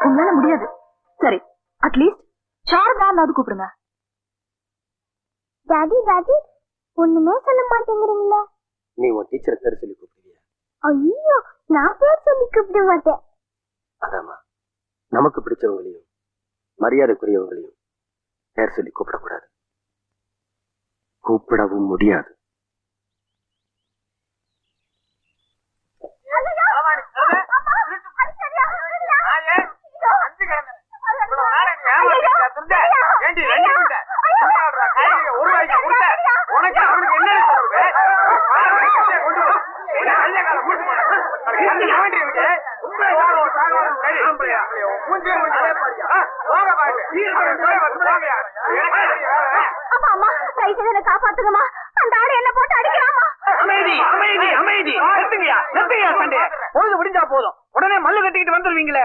உங்களால முடியாது. சரி, அட்லீஸ்ட் சாரதான்னாவது கூப்பிடுங்க. டாடி டாடி ஒண்ணுமே சொல்ல மாட்டேங்கிறீங்களே. நீ உன் டீச்சர் பேர் சொல்லி கூப்பிடுவியா? ஐயோ, நான் பேர் சொல்லி கூப்பிட மாட்டேன். அதாமா, நமக்கு பிடிச்சவங்களையும் மரியாதைக்குரியவங்களையும் பேர் சொல்லி கூப்பிடக்கூடாது, கூப்பிடவும் முடியாது. காப்பாத்துங்கம்மா, அந்த ஆளு என்ன போட்டு அடிக்கலாமா? அமைதி அமைதி அமைதி, பொழுது முடிஞ்சா போதும், உடனே மல்லு கட்டிக்கிட்டு வந்துருவீங்களே.